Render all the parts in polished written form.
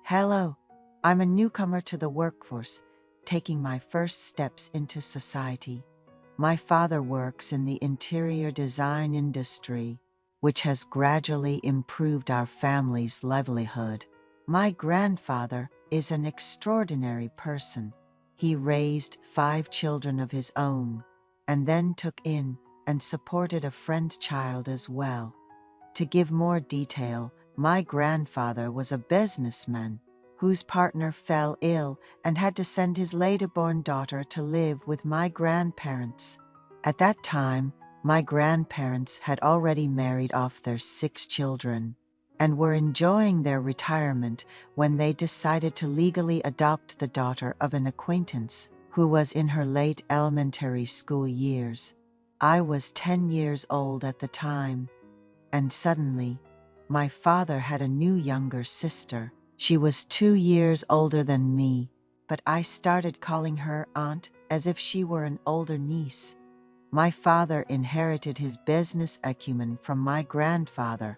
Hello, I'm a newcomer to the workforce, taking my first steps into society. My father works in the interior design industry, which has gradually improved our family's livelihood. My grandfather is an extraordinary person. He raised 5 children of his own, and then took in and supported a friend's child as well. To give more detail, my grandfather was a businessman whose partner fell ill and had to send his later-born daughter to live with my grandparents. At that time, my grandparents had already married off their 6 children and were enjoying their retirement when they decided to legally adopt the daughter of an acquaintance who was in her late elementary school years. I was 10 years old at the time. And suddenly, my father had a new younger sister. She was 2 years older than me, but I started calling her aunt as if she were an older niece. My father inherited his business acumen from my grandfather.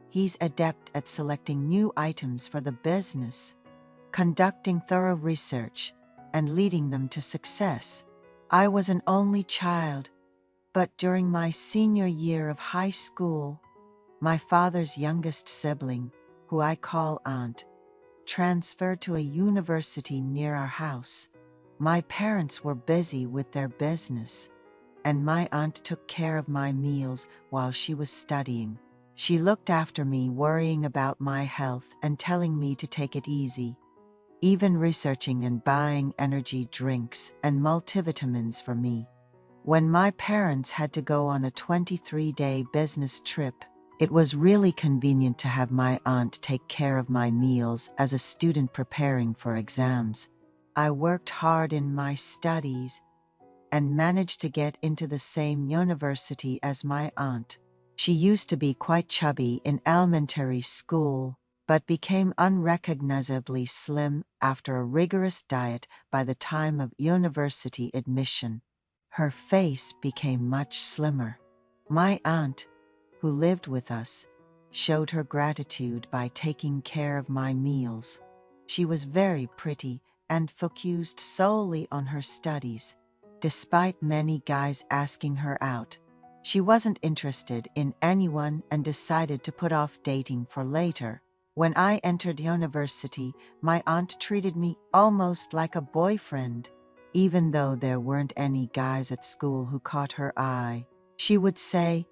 He's adept at selecting new items for the business, conducting thorough research, and leading them to success. I was an only child, but during my senior year of high school, my father's youngest sibling, who I call aunt, transferred to a university near our house. My parents were busy with their business, and my aunt took care of my meals while she was studying. She looked after me, worrying about my health and telling me to take it easy, even researching and buying energy drinks and multivitamins for me. When my parents had to go on a 23-day business trip, it was really convenient to have my aunt take care of my meals as a student preparing for exams. I worked hard in my studies and managed to get into the same university as my aunt. She used to be quite chubby in elementary school, but became unrecognizably slim after a rigorous diet by the time of university admission. Her face became much slimmer. My aunt, who lived with us, showed her gratitude by taking care of my meals. She was very pretty and focused solely on her studies. Despite many guys asking her out, she wasn't interested in anyone and decided to put off dating for later. When I entered university, my aunt treated me almost like a boyfriend. Even though there weren't any guys at school who caught her eye, she would say,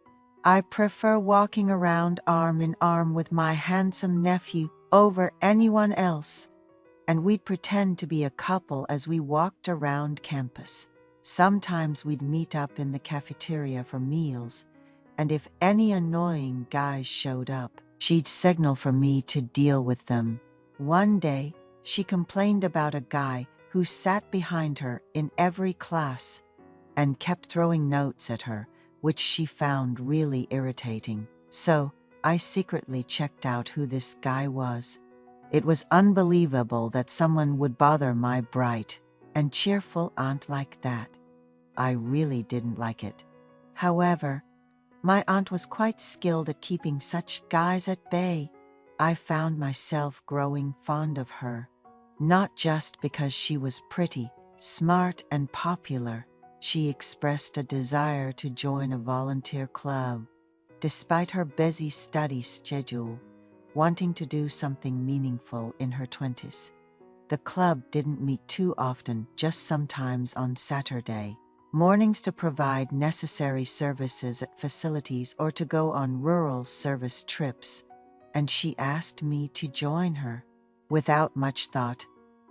"I prefer walking around arm in arm with my handsome nephew over anyone else." And we'd pretend to be a couple as we walked around campus. Sometimes we'd meet up in the cafeteria for meals, and if any annoying guys showed up, she'd signal for me to deal with them. One day, she complained about a guy who sat behind her in every class and kept throwing notes at her, which she found really irritating. So, I secretly checked out who this guy was. It was unbelievable that someone would bother my bright and cheerful aunt like that. I really didn't like it. However, my aunt was quite skilled at keeping such guys at bay. I found myself growing fond of her, not just because she was pretty, smart, and popular. She expressed a desire to join a volunteer club, despite her busy study schedule, wanting to do something meaningful in her 20s. The club didn't meet too often, just sometimes on Saturday mornings to provide necessary services at facilities or to go on rural service trips, and she asked me to join her. Without much thought,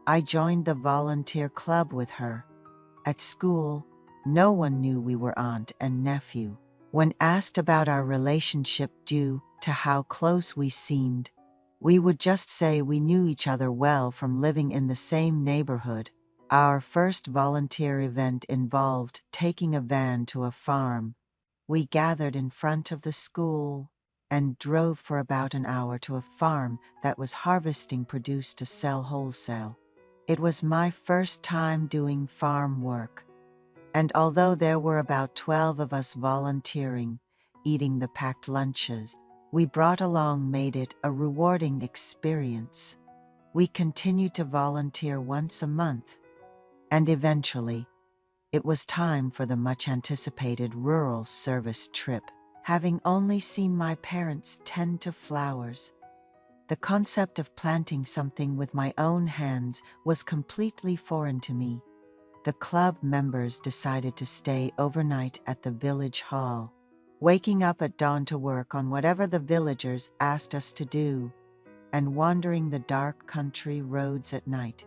I joined the volunteer club with her. At school, no one knew we were aunt and nephew. When asked about our relationship due to how close we seemed, we would just say we knew each other well from living in the same neighborhood. Our first volunteer event involved taking a van to a farm. We gathered in front of the school and drove for about an hour to a farm that was harvesting produce to sell wholesale. It was my first time doing farm work, and although there were about 12 of us volunteering, eating the packed lunches we brought along made it a rewarding experience. We continued to volunteer once a month, and eventually, it was time for the much-anticipated rural service trip. Having only seen my parents tend to flowers, the concept of planting something with my own hands was completely foreign to me. The club members decided to stay overnight at the village hall, waking up at dawn to work on whatever the villagers asked us to do, and wandering the dark country roads at night.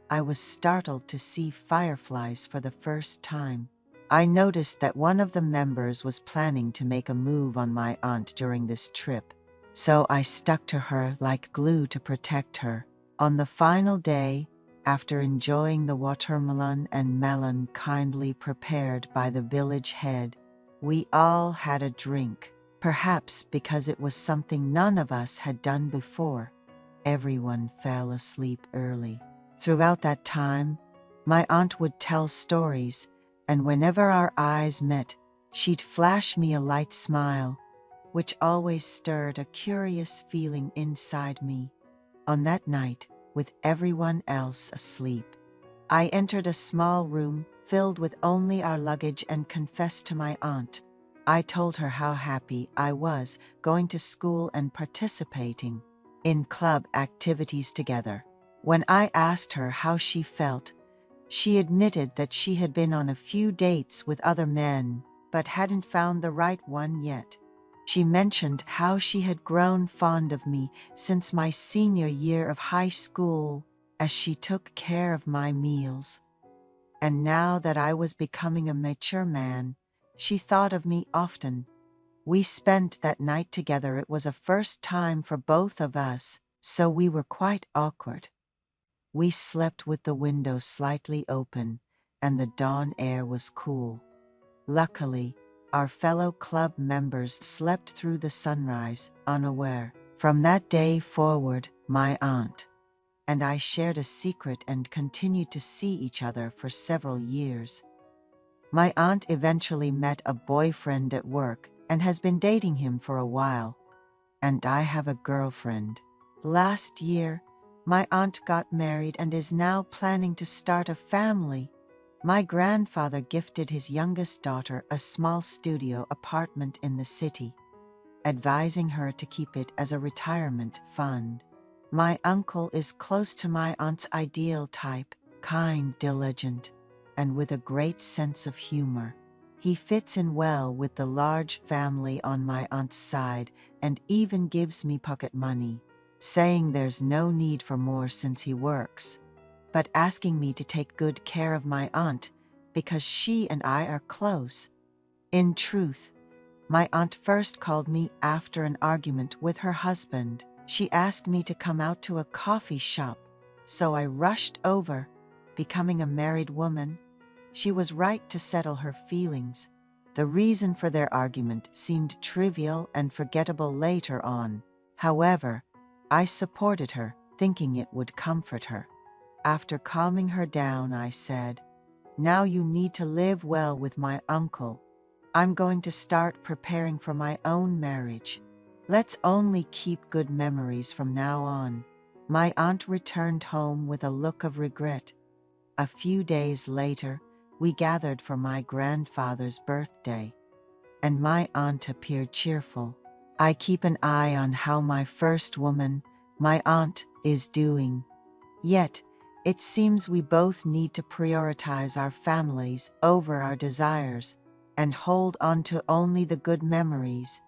I was startled to see fireflies for the first time. I noticed that one of the members was planning to make a move on my aunt during this trip, so I stuck to her like glue to protect her. On the final day, after enjoying the watermelon and melon kindly prepared by the village head, we all had a drink, perhaps because it was something none of us had done before. Everyone fell asleep early. Throughout that time, my aunt would tell stories, and whenever our eyes met, she'd flash me a light smile, which always stirred a curious feeling inside me. On that night, with everyone else asleep, I entered a small room filled with only our luggage and confessed to my aunt. I told her how happy I was going to school and participating in club activities together. When I asked her how she felt, she admitted that she had been on a few dates with other men, but hadn't found the right one yet. She mentioned how she had grown fond of me since my senior year of high school, as she took care of my meals. And now that I was becoming a mature man, she thought of me often. We spent that night together. It was a first time for both of us, so we were quite awkward. We slept with the window slightly open, and the dawn air was cool. Luckily, our fellow club members slept through the sunrise, unaware. From that day forward, my aunt and I shared a secret and continued to see each other for several years. My aunt eventually met a boyfriend at work and has been dating him for a while. And I have a girlfriend. Last year, my aunt got married and is now planning to start a family. My grandfather gifted his youngest daughter a small studio apartment in the city, advising her to keep it as a retirement fund. My uncle is close to my aunt's ideal type, kind, diligent, and with a great sense of humor. He fits in well with the large family on my aunt's side and even gives me pocket money, saying there's no need for more since he works, but asking me to take good care of my aunt because she and I are close. In truth, my aunt first called me after an argument with her husband. She asked me to come out to a coffee shop, so I rushed over. Becoming a married woman, she was right to settle her feelings. The reason for their argument seemed trivial and forgettable later on. However, I supported her, thinking it would comfort her. After calming her down, I said, "Now you need to live well with my uncle. I'm going to start preparing for my own marriage. Let's only keep good memories from now on." My aunt returned home with a look of regret. A few days later, we gathered for my grandfather's birthday, and my aunt appeared cheerful. I keep an eye on how my first woman, my aunt, is doing. Yet, it seems we both need to prioritize our families over our desires and hold on to only the good memories.